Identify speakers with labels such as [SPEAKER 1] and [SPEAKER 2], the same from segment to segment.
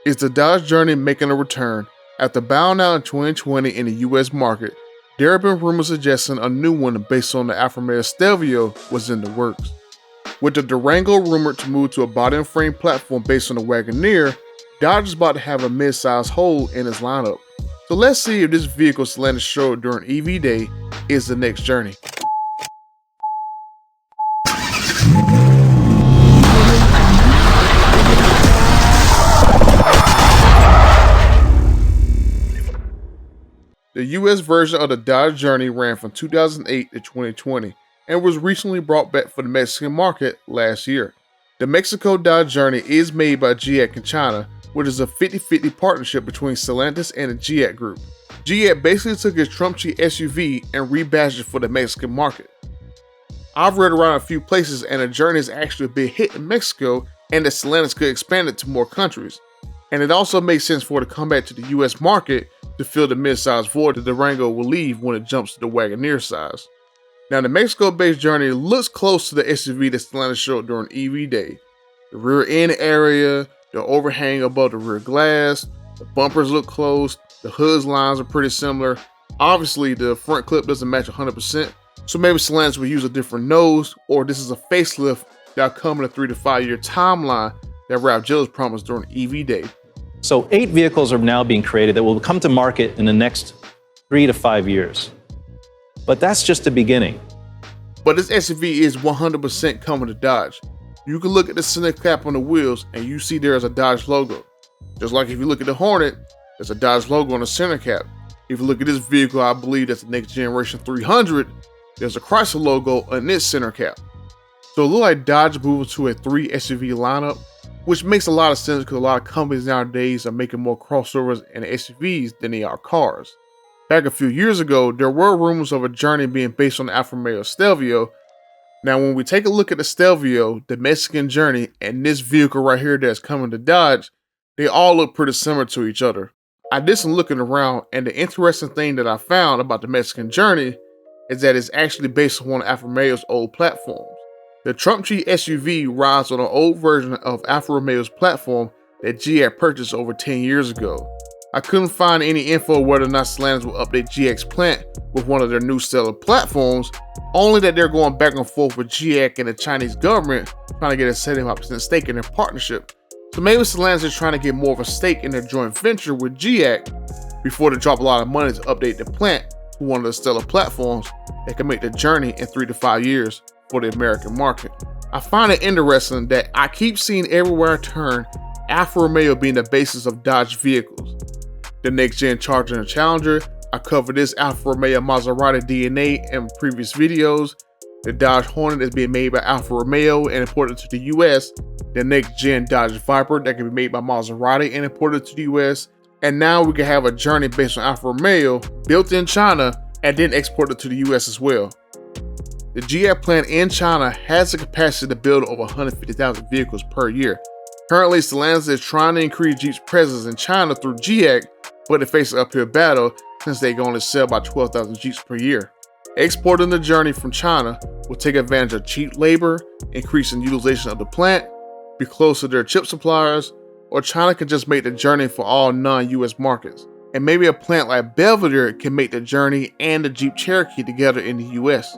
[SPEAKER 1] Is the Dodge Journey making a return? After bowing out in 2020 in the US market, there have been rumors suggesting a new one based on the Alfa Romeo Stelvio was in the works. With the Durango rumored to move to a body and frame platform based on the Wagoneer, Dodge is about to have a mid-size hole in its lineup. So let's see if this vehicle Stellantis showed during EV Day is the next journey. The US version of the Dodge Journey ran from 2008 to 2020 and was recently brought back for the Mexican market last year. The Mexico Dodge Journey is made by GIAC in China, which is a 50-50 partnership between Stellantis and the GIAC group. GIAC basically took its Trump cheap SUV and rebadged it for the Mexican market. I've read around a few places and the Journey is actually a big hit in Mexico and that Stellantis could expand it to more countries. And it also makes sense for it to come back to the US market to fill the mid-size void the Durango will leave when it jumps to the Wagoneer size. Now the Mexico-based Journey looks close to the SUV that Stellantis showed during EV Day. The rear end area, the overhang above the rear glass, the bumpers look close, the hood's lines are pretty similar. Obviously the front clip doesn't match 100%, so maybe Stellantis will use a different nose, or this is a facelift that'll come in a 3 to 5 year timeline that Ralph Gilles promised during EV Day.
[SPEAKER 2] So 8 vehicles are now being created that will come to market in the next 3 to 5 years. But that's just the beginning.
[SPEAKER 1] But this SUV is 100% coming to Dodge. You can look at the center cap on the wheels and you see there's a Dodge logo. Just like if you look at the Hornet, there's a Dodge logo on the center cap. If you look at this vehicle, I believe that's the next generation 300, there's a Chrysler logo on its center cap. So it looks like Dodge moving to a 3 SUV lineup, which makes a lot of sense because a lot of companies nowadays are making more crossovers and SUVs than they are cars. Back a few years ago, there were rumors of a Journey being based on the Alfa Romeo Stelvio. Now when we take a look at the Stelvio, the Mexican Journey, and this vehicle right here that's coming to Dodge, they all look pretty similar to each other. I did some looking around, and the interesting thing that I found about the Mexican Journey is that it's actually based on one of Alfa Romeo's old platforms. The Trump cheap SUV rides on an old version of Alfa Romeo's platform that GIAC purchased over 10 years ago. I couldn't find any info whether or not Stellantis will update GIAC's plant with one of their new stellar platforms, only that they're going back and forth with GIAC and the Chinese government trying to get a 75% stake in their partnership. So maybe Stellantis is trying to get more of a stake in their joint venture with GIAC before they drop a lot of money to update the plant to one of the stellar platforms that can make the Journey in 3 to 5 years for the American market. I find it interesting that I keep seeing everywhere I turn Alfa Romeo being the basis of Dodge vehicles. The next gen Charger and Challenger, I covered this Alfa Romeo Maserati DNA in previous videos. The Dodge Hornet is being made by Alfa Romeo and imported to the US. The next gen Dodge Viper that can be made by Maserati and imported to the US. And now we can have a Journey based on Alfa Romeo, built in China, and then exported to the US as well. The GIAC plant in China has the capacity to build over 150,000 vehicles per year. Currently, Stellantis is trying to increase Jeep's presence in China through GIAC, but they face an uphill battle since they can only sell about 12,000 Jeeps per year. Exporting the Journey from China will take advantage of cheap labor, increasing utilization of the plant, be close to their chip suppliers, or China can just make the Journey for all non-US markets. And maybe a plant like Belvedere can make the Journey and the Jeep Cherokee together in the US.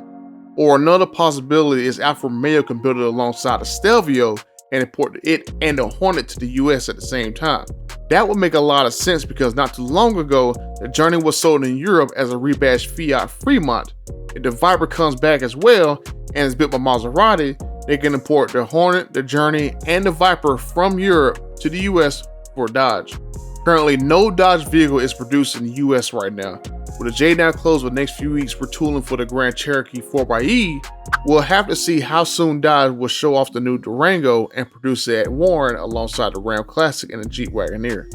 [SPEAKER 1] Or another possibility is Alfa Romeo can build it alongside the Stelvio and import it and the Hornet to the US at the same time. That would make a lot of sense because not too long ago, the Journey was sold in Europe as a rebadged Fiat Fremont. If the Viper comes back as well and is built by Maserati, they can import the Hornet, the Journey, and the Viper from Europe to the US for Dodge. Currently, no Dodge vehicle is produced in the US right now. With the J-Down closed for the next few weeks retooling for the Grand Cherokee 4xe, we'll have to see how soon Dodge will show off the new Durango and produce it at Warren alongside the Ram Classic and the Jeep Wagoneer.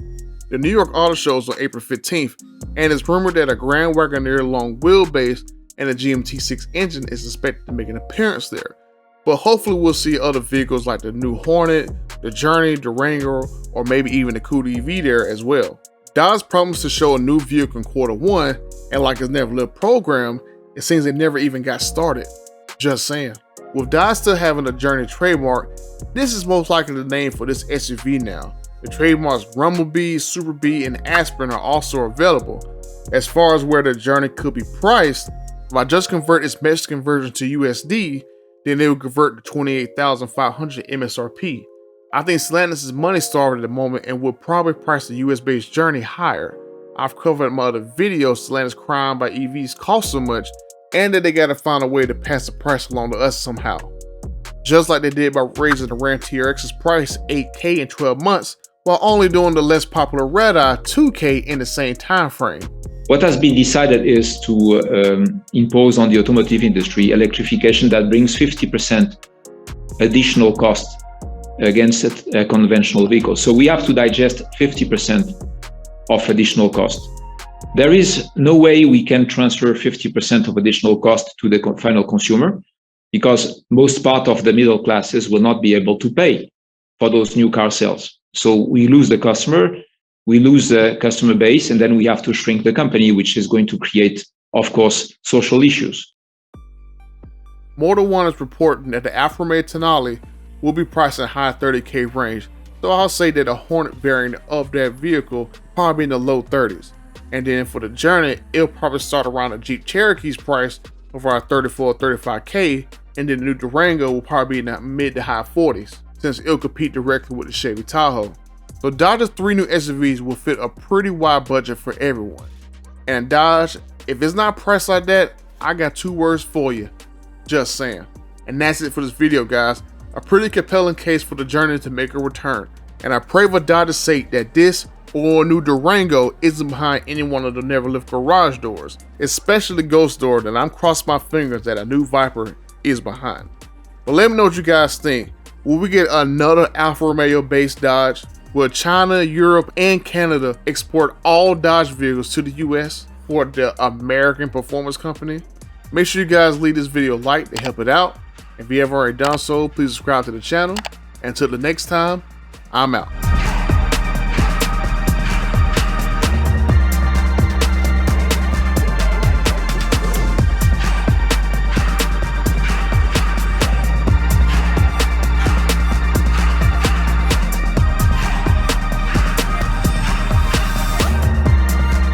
[SPEAKER 1] The New York Auto Show is on April 15th, and it's rumored that a Grand Wagoneer long wheelbase and a GMT6 engine is expected to make an appearance there. But hopefully we'll see other vehicles like the new Hornet, the Journey, Durango, or maybe even the Coupe EV there as well. Dodge promised to show a new vehicle in Q1, and like it's never lived program, it seems they never even got started. Just saying. With Dodge still having a Journey trademark, this is most likely the name for this SUV now. The trademarks Rumblebee, Super Bee, and Aspen are also available. As far as where the Journey could be priced, if I just convert its Mexican version to USD, then they would convert to $28,500 MSRP. I think Stellantis is money starved at the moment and will probably price the US-based Journey higher. I've covered in my other videos Stellantis crying by EVs cost so much and that they gotta find a way to pass the price along to us somehow. Just like they did by raising the Ram TRX's price $8K in 12 months while only doing the less popular Red Eye $2K in the same time frame.
[SPEAKER 3] What has been decided is to impose on the automotive industry electrification that brings 50% additional cost against a conventional vehicle. So we have to digest 50% of additional cost. There is no way we can transfer 50% of additional cost to the final consumer because most part of the middle classes will not be able to pay for those new car sales. So we lose the customer, we lose the customer base, and then we have to shrink the company, which is going to create, of course, social issues.
[SPEAKER 1] Motor One is reporting that the Alfa Romeo Tonale will be priced in high 30K range, so I'll say that a Hornet variant of that vehicle probably in the low 30s. And then for the Journey, it'll probably start around the Jeep Cherokee's price of around 34 or 35K, and then the new Durango will probably be in the mid to high 40s, since it'll compete directly with the Chevy Tahoe. So Dodge's 3 new SUVs will fit a pretty wide budget for everyone. And Dodge, if it's not priced like that, I got 2 words for you. Just saying. And that's it for this video, guys. A pretty compelling case for the Journey to make a return. And I pray for Dodge's sake that this or a new Durango isn't behind any one of the never lift garage doors, especially the ghost door that I'm crossing my fingers that a new Viper is behind. But let me know what you guys think. Will we get another Alfa Romeo based Dodge? Will China, Europe, and Canada export all Dodge vehicles to the US for the American Performance Company? Make sure you guys leave this video a like to help it out. If you haven't already done so, please subscribe to the channel. Until the next time, I'm out.